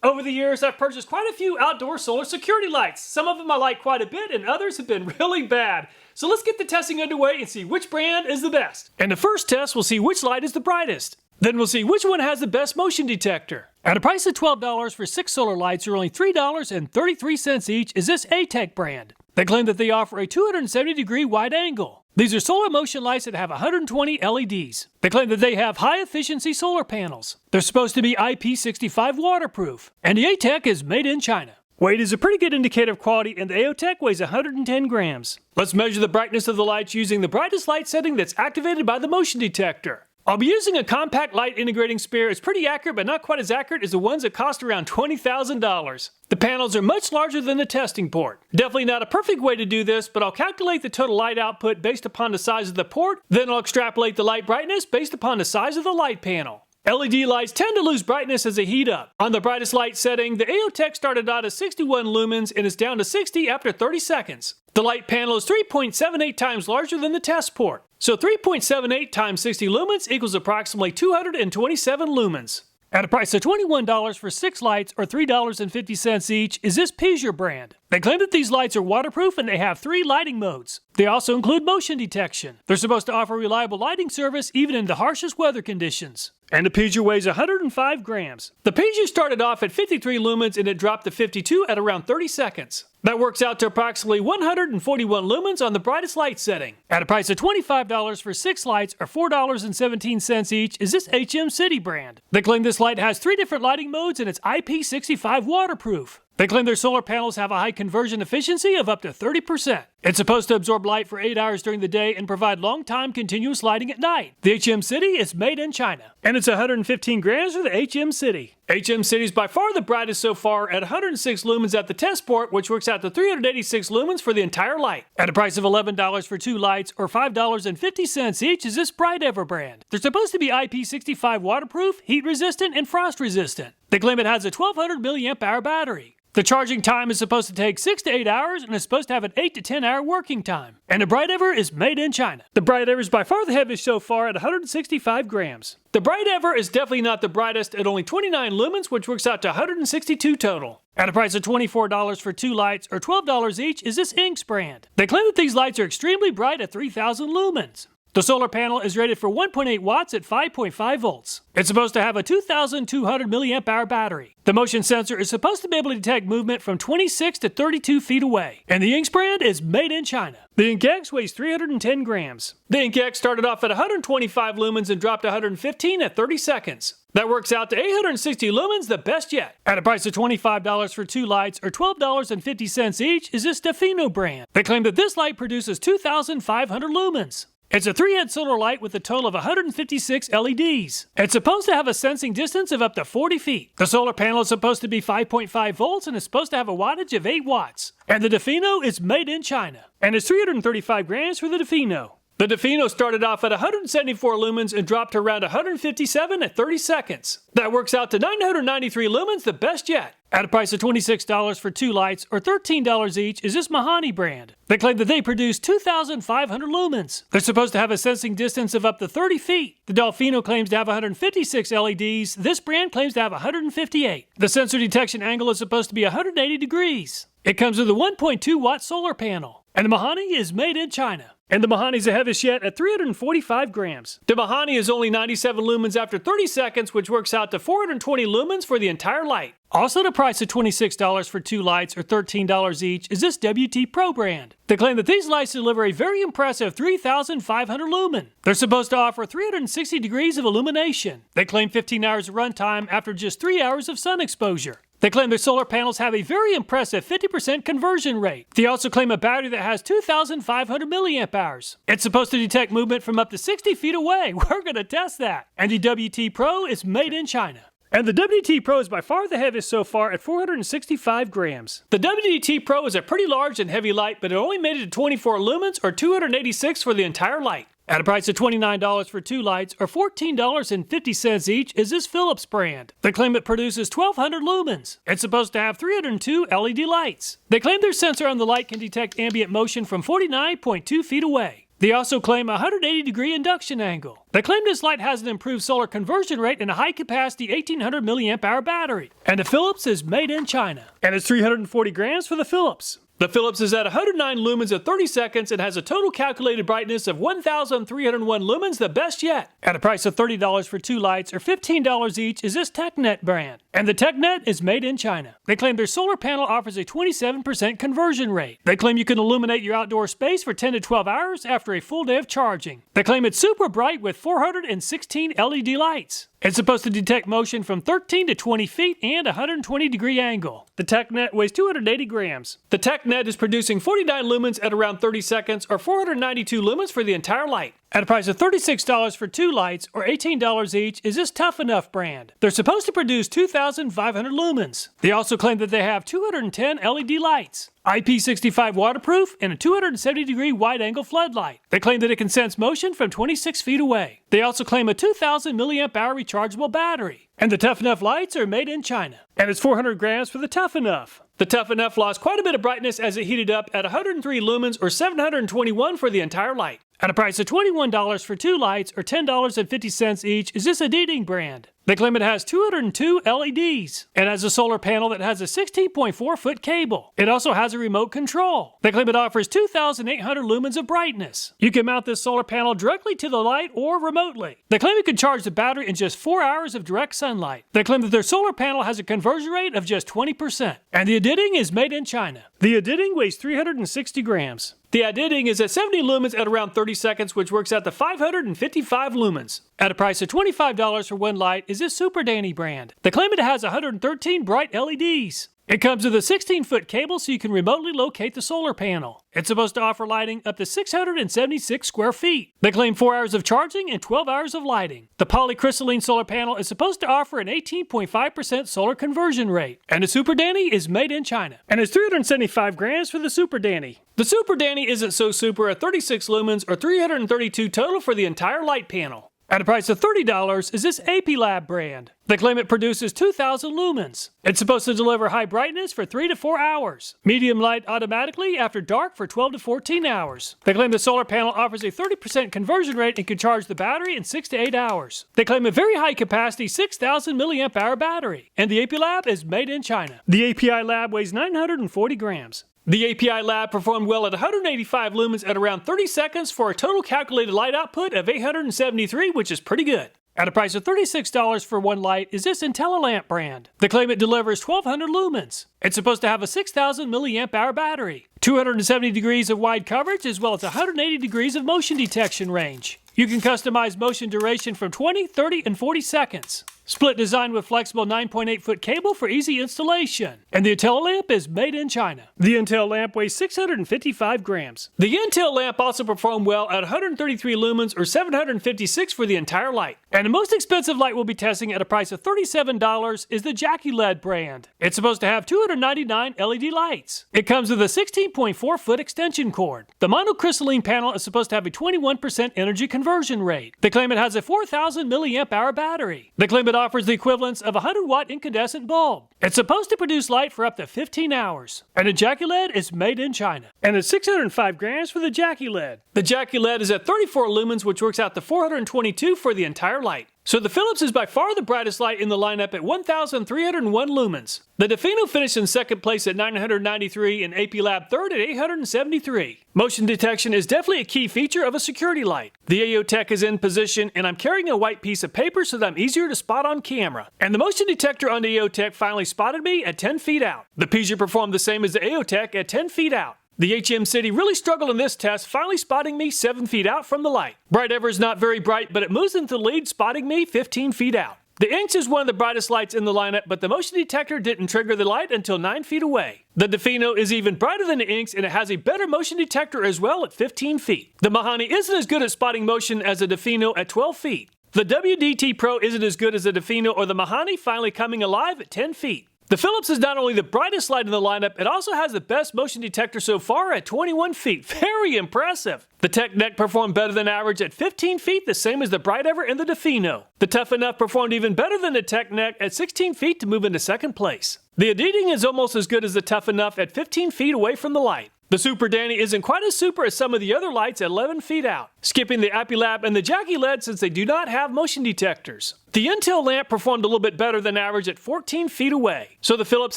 Over the years, I've purchased quite a few outdoor solar security lights. Some of them I like quite a bit and others have been really bad. So let's get the testing underway and see which brand is the best. In the first test, we'll see which light is the brightest. Then we'll see which one has the best motion detector. At a price of $12 for 6 solar lights or only $3.33 each is this ATEC brand. They claim that they offer a 270-degree wide angle. These are solar motion lights that have 120 LEDs. They claim that they have high-efficiency solar panels. They're supposed to be IP65 waterproof. And the ATEC is made in China. Weight is a pretty good indicator of quality, and the AOTEC weighs 110 grams. Let's measure the brightness of the lights using the brightest light setting that's activated by the motion detector. I'll be using a compact light integrating sphere. It's pretty accurate, but not quite as accurate as the ones that cost around $20,000. The panels are much larger than the testing port. Definitely not a perfect way to do this, but I'll calculate the total light output based upon the size of the port, then I'll extrapolate the light brightness based upon the size of the light panel. LED lights tend to lose brightness as they heat up. On the brightest light setting, the AOTEC started out at 61 lumens and is down to 60 after 30 seconds. The light panel is 3.78 times larger than the test port. So 3.78 times 60 lumens equals approximately 227 lumens. At a price of $21 for 6 lights or $3.50 each is this Pizier brand. They claim that these lights are waterproof and they have 3 lighting modes. They also include motion detection. They're supposed to offer reliable lighting service even in the harshest weather conditions. And the Pizier weighs 105 grams. The Pizier started off at 53 lumens and it dropped to 52 at around 30 seconds. That works out to approximately 141 lumens on the brightest light setting. At a price of $25 for 6 lights or $4.17 each is this HM City brand. They claim this light has 3 different lighting modes and it's IP65 waterproof. They claim their solar panels have a high conversion efficiency of up to 30%. It's supposed to absorb light for 8 hours during the day and provide long-time continuous lighting at night. The HM City is made in China. And it's 115 grams for the HM City. HM City is by far the brightest so far at 106 lumens at the test port, which works out to 386 lumens for the entire light. At a price of $11 for 2 lights or $5.50 each is this Bright Ever brand. They're supposed to be IP65 waterproof, heat resistant, and frost resistant. They claim it has a 1200 mAh battery. The charging time is supposed to take 6 to 8 hours and is supposed to have an 8 to 10 hour working time. And the Bright Ever is made in China. The Bright Ever is by far the heaviest so far at 165 grams. The Bright Ever is definitely not the brightest at only 29 lumens, which works out to 162 total. At a price of $24 for 2 lights or $12 each is this Inks brand. They claim that these lights are extremely bright at 3000 lumens. The solar panel is rated for 1.8 watts at 5.5 volts. It's supposed to have a 2200 mAh battery. The motion sensor is supposed to be able to detect movement from 26 to 32 feet away. And the Inks brand is made in China. The InkX weighs 310 grams. The InkX started off at 125 lumens and dropped to 115 at 30 seconds. That works out to 860 lumens, the best yet. At a price of $25 for 2 lights or $12.50 each is this Defino brand. They claim that this light produces 2500 lumens. It's a 3-head solar light with a total of 156 LEDs. It's supposed to have a sensing distance of up to 40 feet. The solar panel is supposed to be 5.5 volts and is supposed to have a wattage of 8 watts. And the Defino is made in China. And it's 335 grams for the Defino. The Defino started off at 174 lumens and dropped to around 157 at 30 seconds. That works out to 993 lumens, the best yet. At a price of $26 for 2 lights or $13 each is this Mahani brand. They claim that they produce 2,500 lumens. They're supposed to have a sensing distance of up to 30 feet. The Delfino claims to have 156 LEDs. This brand claims to have 158. The sensor detection angle is supposed to be 180 degrees. It comes with a 1.2 watt solar panel. And the Mahani is made in China. And the Mahani is the heaviest yet at 345 grams. The Mahani is only 97 lumens after 30 seconds, which works out to 420 lumens for the entire light. Also, the price of $26 for 2 lights or $13 each is this WT Pro brand. They claim that these lights deliver a very impressive 3,500 lumen. They're supposed to offer 360 degrees of illumination. They claim 15 hours of runtime after just 3 hours of sun exposure. They claim their solar panels have a very impressive 50% conversion rate. They also claim a battery that has 2,500 milliamp hours. It's supposed to detect movement from up to 60 feet away. We're going to test that. And the WT Pro is made in China. And the WT Pro is by far the heaviest so far at 465 grams. The WT Pro is a pretty large and heavy light, but it only made it to 24 lumens or 286 for the entire light. At a price of $29 for 2 lights or $14.50 each is this Philips brand. They claim it produces 1,200 lumens. It's supposed to have 302 LED lights. They claim their sensor on the light can detect ambient motion from 49.2 feet away. They also claim a 180-degree induction angle. They claim this light has an improved solar conversion rate and a high-capacity 1800 milliamp hour battery. And the Philips is made in China. And it's 340 grams for the Philips. The Philips is at 109 lumens at 30 seconds and has a total calculated brightness of 1,301 lumens, the best yet. At a price of $30 for 2 lights or $15 each is this TechNet brand. And the TechNet is made in China. They claim their solar panel offers a 27% conversion rate. They claim you can illuminate your outdoor space for 10 to 12 hours after a full day of charging. They claim it's super bright with 416 LED lights. It's supposed to detect motion from 13 to 20 feet and a 120-degree angle. The TechNet weighs 280 grams. The TechNet is producing 49 lumens at around 30 seconds or 492 lumens for the entire light. At a price of $36 for 2 lights or $18 each is this Tough Enough brand. They're supposed to produce 2,500 lumens. They also claim that they have 210 LED lights, IP65 waterproof, and a 270-degree wide-angle floodlight. They claim that it can sense motion from 26 feet away. They also claim a 2,000 milliamp hour rechargeable battery. And the Tough Enough lights are made in China. And it's 400 grams for the Tough Enough. The Tough Enough lost quite a bit of brightness as it heated up at 103 lumens or 721 for the entire light. At a price of $21 for 2 lights or $10.50 each is this Adidas brand. They claim it has 202 LEDs and has a solar panel that has a 16.4-foot cable. It also has a remote control. They claim it offers 2,800 lumens of brightness. You can mount this solar panel directly to the light or remotely. They claim you can charge the battery in just 4 hours of direct sunlight. They claim that their solar panel has a conversion rate of just 20%. And the Adidas is made in China. The Adidas weighs 360 grams. The Adidas is at 70 lumens at around 30 seconds, which works out to 555 lumens. At a price of $25 for 1 light is this Super Danny brand. They claim it has 113 bright LEDs. It comes with a 16-foot cable so you can remotely locate the solar panel. It's supposed to offer lighting up to 676 square feet. They claim 4 hours of charging and 12 hours of lighting. The polycrystalline solar panel is supposed to offer an 18.5% solar conversion rate. And the Super Danny is made in China. And it's 375 grams for the Super Danny. The Super Danny isn't so super at 36 lumens or 332 total for the entire light panel. At a price of $30 is this AP Lab brand. They claim it produces 2,000 lumens. It's supposed to deliver high brightness for 3 to 4 hours, medium light automatically after dark for 12 to 14 hours. They claim the solar panel offers a 30% conversion rate and can charge the battery in 6 to 8 hours. They claim a very high capacity 6,000 milliamp hour battery, and the AP Lab is made in China. The API Lab weighs 940 grams. The API Lab performed well at 185 lumens at around 30 seconds for a total calculated light output of 873, which is pretty good. At a price of $36 for 1 light is this IntelliLamp brand. They claim it delivers 1,200 lumens. It's supposed to have a 6,000 milliamp hour battery, 270 degrees of wide coverage, as well as 180 degrees of motion detection range. You can customize motion duration from 20, 30, and 40 seconds. Split design with flexible 9.8-foot cable for easy installation. And the IntelliLamp is made in China. The IntelliLamp weighs 655 grams. The IntelliLamp also performed well at 133 lumens or 756 for the entire light. And the most expensive light we'll be testing at a price of $37 is the JackieLED brand. It's supposed to have 299 LED lights. It comes with a 16.4-foot extension cord. The monocrystalline panel is supposed to have a 21% energy conversion rate. They claim it has a 4,000 milliamp hour battery. They claim it offers the equivalence of a 100-watt incandescent bulb. It's supposed to produce light for up to 15 hours. And the JackieLED is made in China. And it's 605 grams for the JackieLED. The JackieLED is at 34 lumens, which works out to 422 for the entire light. So the Philips is by far the brightest light in the lineup at 1,301 lumens. The Defino finished in second place at 993 and AP Lab third at 873. Motion detection is definitely a key feature of a security light. The AOTech is in position and I'm carrying a white piece of paper so that I'm easier to spot on camera. And the motion detector on the AOTech finally spotted me at 10 feet out. The Peugeot performed the same as the AOTech at 10 feet out. The HM City really struggled in this test, finally spotting me 7 feet out from the light. Bright Ever is not very bright, but it moves into the lead, spotting me 15 feet out. The Inks is one of the brightest lights in the lineup, but the motion detector didn't trigger the light until 9 feet away. The Defino is even brighter than the Inks, and it has a better motion detector as well at 15 feet. The Mahani isn't as good at spotting motion as the Defino at 12 feet. The WDT Pro isn't as good as the Defino or the Mahani, finally coming alive at 10 feet. The Philips is not only the brightest light in the lineup, it also has the best motion detector so far at 21 feet. Very impressive. The TechNet performed better than average at 15 feet, the same as the Bright Ever and the Defino. The Tough Enough performed even better than the TechNet at 16 feet to move into second place. The Adidas is almost as good as the Tough Enough at 15 feet away from the light. The Super Danny isn't quite as super as some of the other lights at 11 feet out, skipping the Appilab and the Jackie LED since they do not have motion detectors. The Intel lamp performed a little bit better than average at 14 feet away, so the Philips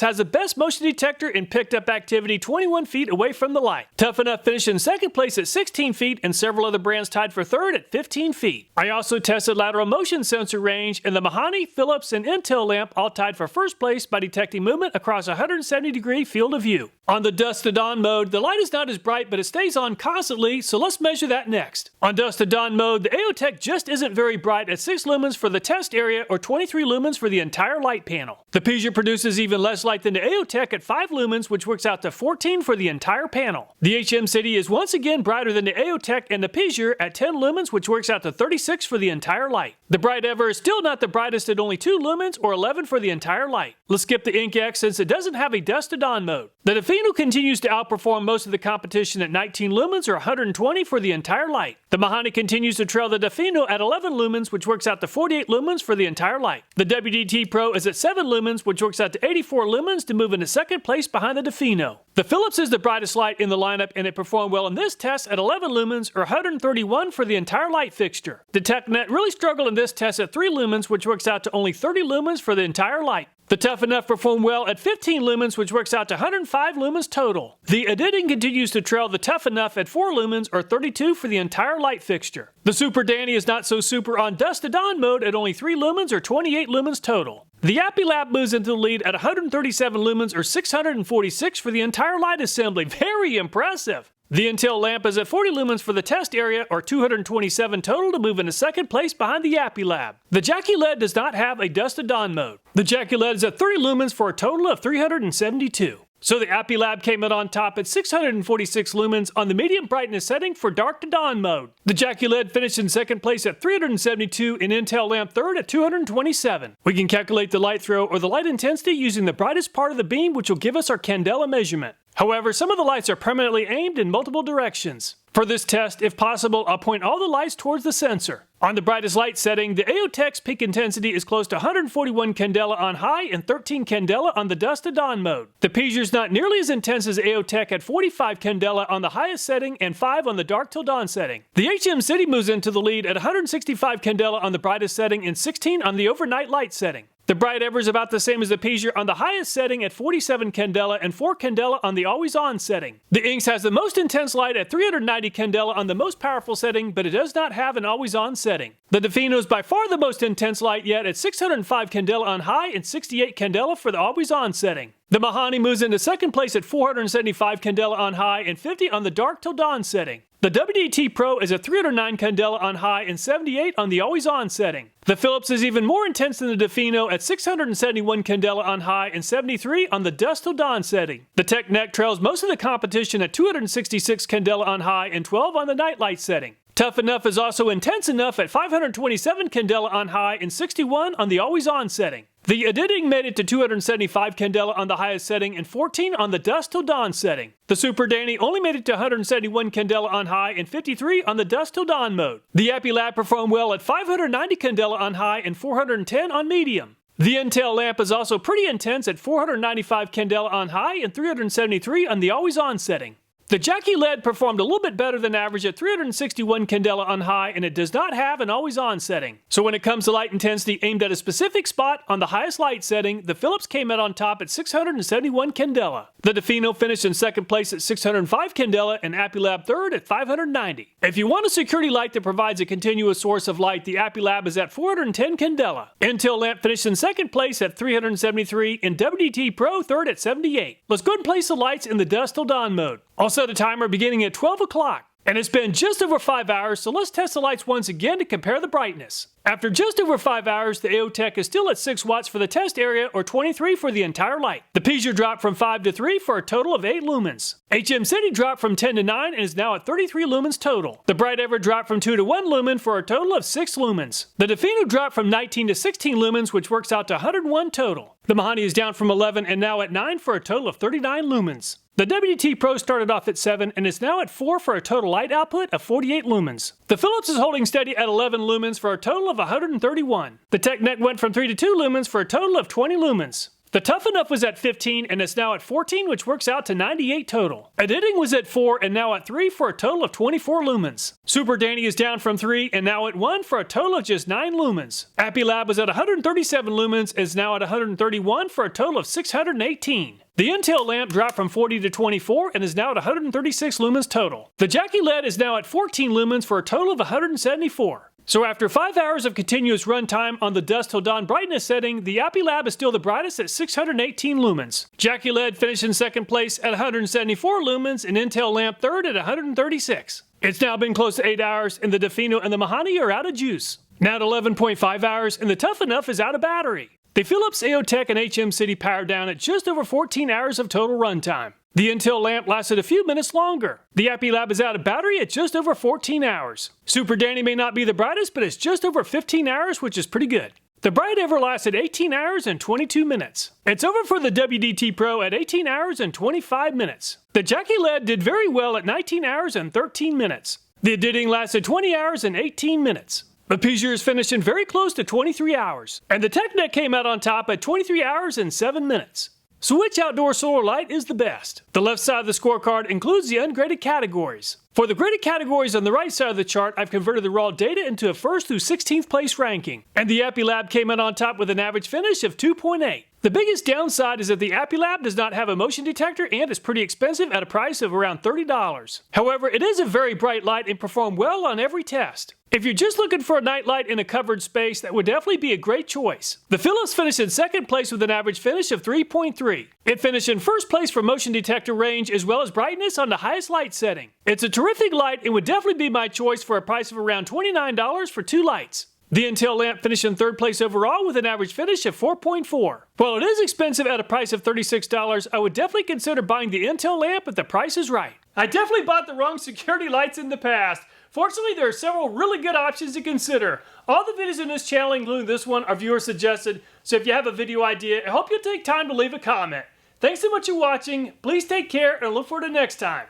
has the best motion detector and picked up activity 21 feet away from the light. Tough Enough finished in second place at 16 feet and several other brands tied for third at 15 feet. I also tested lateral motion sensor range, and the Mahani, Philips, and Intel lamp all tied for first place by detecting movement across a 170-degree field of view. On the dusk-to-dawn mode, the light is not as bright, but it stays on constantly, so let's measure that next. On dusk-to-dawn mode, the AOTech just isn't very bright at 6 lumens for the test area or 23 lumens for the entire light panel. The Pizier produces even less light than the AOTech at 5 lumens, which works out to 14 for the entire panel. The HM City is once again brighter than the AOTech and the Pizier at 10 lumens, which works out to 36 for the entire light. The Bright Ever is still not the brightest at only 2 lumens or 11 for the entire light. Let's skip the Ink X since it doesn't have a dusk-to-dawn mode. The Defino continues to outperform most of the competition at 19 lumens or 120 for the entire light. The Mahani continues to trail the Defino at 11 lumens, which works out to 48 lumens for the entire light. The WDT Pro is at 7 lumens, which works out to 84 lumens to move into second place behind the Defino. The Philips is the brightest light in the lineup, and it performed well in this test at 11 lumens or 131 for the entire light fixture. The TechNet really struggled in this test at 3 lumens, which works out to only 30 lumens for the entire light. The Tough Enough performed well at 15 lumens, which works out to 105 lumens total. The Editing continues to trail the Tough Enough at 4 lumens or 32 for the entire light fixture. The Super Danny is not so super on dusk-to-dawn mode at only 3 lumens or 28 lumens total. The Appilab moves into the lead at 137 lumens or 646 for the entire light assembly. Very impressive! The Intel lamp is at 40 lumens for the test area or 227 total to move into second place behind the Appilab. The Jackie LED does not have a dusk-to-dawn mode. The Jackie LED is at 30 lumens for a total of 372. So the Appilab came out on top at 646 lumens on the medium brightness setting for dark to dawn mode. The Jackie LED finished in second place at 372 and Intel lamp third at 227. We can calculate the light throw or the light intensity using the brightest part of the beam, which will give us our candela measurement. However, some of the lights are permanently aimed in multiple directions. For this test, if possible, I'll point all the lights towards the sensor. On the brightest light setting, the AOTech's peak intensity is close to 141 candela on high and 13 candela on the dusk-to-dawn mode. The Pizier's not nearly as intense as AOTech at 45 candela on the highest setting and 5 on the dark-till-dawn setting. The HM City moves into the lead at 165 candela on the brightest setting and 16 on the overnight light setting. The Bright Ever is about the same as the Pizier on the highest setting at 47 candela and 4 candela on the always-on setting. The Inks has the most intense light at 390 candela on the most powerful setting, but it does not have an always-on setting. The Defino is by far the most intense light yet at 605 candela on high and 68 candela for the always-on setting. The Mahani moves into second place at 475 candela on high and 50 on the dark till dawn setting. The WDT Pro is at 309 candela on high and 78 on the always-on setting. The Philips is even more intense than the Defino at 671 candela on high and 73 on the dusk till dawn setting. The TechNet trails most of the competition at 266 candela on high and 12 on the nightlight setting. Tough Enough is also intense enough at 527 candela on high and 61 on the always-on setting. The Editing made it to 275 candela on the highest setting and 14 on the dusk till dawn setting. The Super Danny only made it to 171 candela on high and 53 on the dusk till dawn mode. The Appilab performed well at 590 candela on high and 410 on medium. The Intel lamp is also pretty intense at 495 candela on high and 373 on the always-on setting. The Jackie LED performed a little bit better than average at 361 candela on high, and it does not have an always-on setting. So when it comes to light intensity aimed at a specific spot on the highest light setting, the Philips came out on top at 671 candela. The Defino finished in second place at 605 candela and Appilab third at 590. If you want a security light that provides a continuous source of light, the Appilab is at 410 candela. Intel lamp finished in second place at 373 and WDT Pro third at 78. Let's go ahead and place the lights in the dusk till dawn mode. I'll set a timer beginning at 12 o'clock. And it's been just over 5 hours, so let's test the lights once again to compare the brightness. After just over 5 hours, the AOTech is still at 6 watts for the test area or 23 for the entire light. The Pizier dropped from 5 to 3 for a total of 8 lumens. HM City dropped from 10 to 9 and is now at 33 lumens total. The Bright Ever dropped from 2 to 1 lumen for a total of 6 lumens. The Defino dropped from 19 to 16 lumens, which works out to 101 total. The Mahani is down from 11 and now at 9 for a total of 39 lumens. The WDT Pro started off at 7 and is now at 4 for a total light output of 48 lumens. The Philips is holding steady at 11 lumens for a total of 131. The TechNet went from 3 to 2 lumens for a total of 20 lumens. The Tough Enough was at 15 and it's now at 14, which works out to 98 total. Editing was at 4 and now at 3 for a total of 24 lumens. Super Danny is down from 3 and now at 1 for a total of just 9 lumens. Appy Lab was at 137 lumens and is now at 131 for a total of 618. The Intel lamp dropped from 40 to 24 and is now at 136 lumens total. The Jackie LED is now at 14 lumens for a total of 174. So after 5 hours of continuous runtime on the dusk-to-dawn brightness setting, the Appy Lab is still the brightest at 618 lumens. Jackie LED finished in second place at 174 lumens and Intel lamp third at 136. It's now been close to 8 hours and the Defino and the Mahani are out of juice. Now at 11.5 hours and the Tough Enough is out of battery. The Philips AOTech and HM City powered down at just over 14 hours of total runtime. The Intel lamp lasted a few minutes longer. The Appy Lab is out of battery at just over 14 hours. Super Danny may not be the brightest, but it's just over 15 hours, which is pretty good. The Bright Ever lasted 18 hours and 22 minutes. It's over for the WDT Pro at 18 hours and 25 minutes. The Jackie LED did very well at 19 hours and 13 minutes. The editing lasted 20 hours and 18 minutes. The Peugeot's finished in very close to 23 hours. And the TechNet came out on top at 23 hours and 7 minutes. So which outdoor solar light is the best? The left side of the scorecard includes the ungraded categories. For the graded categories on the right side of the chart, I've converted the raw data into a 1st through 16th place ranking. And the Appy Lab came out on top with an average finish of 2.8. The biggest downside is that the Appy Lab does not have a motion detector and is pretty expensive at a price of around $30. However, it is a very bright light and performed well on every test. If you're just looking for a night light in a covered space, that would definitely be a great choice. The Philips finished in second place with an average finish of 3.3. It finished in first place for motion detector range as well as brightness on the highest light setting. It's a terrific light and would definitely be my choice for a price of around $29 for 2 lights. The Intel lamp finished in third place overall with an average finish of 4.4. While it is expensive at a price of $36, I would definitely consider buying the Intel lamp if the price is right. I definitely bought the wrong security lights in the past. Fortunately, there are several really good options to consider. All the videos in this channel, including this one, are viewer suggested, so if you have a video idea, I hope you'll take time to leave a comment. Thanks so much for watching, please take care, and I look forward to next time.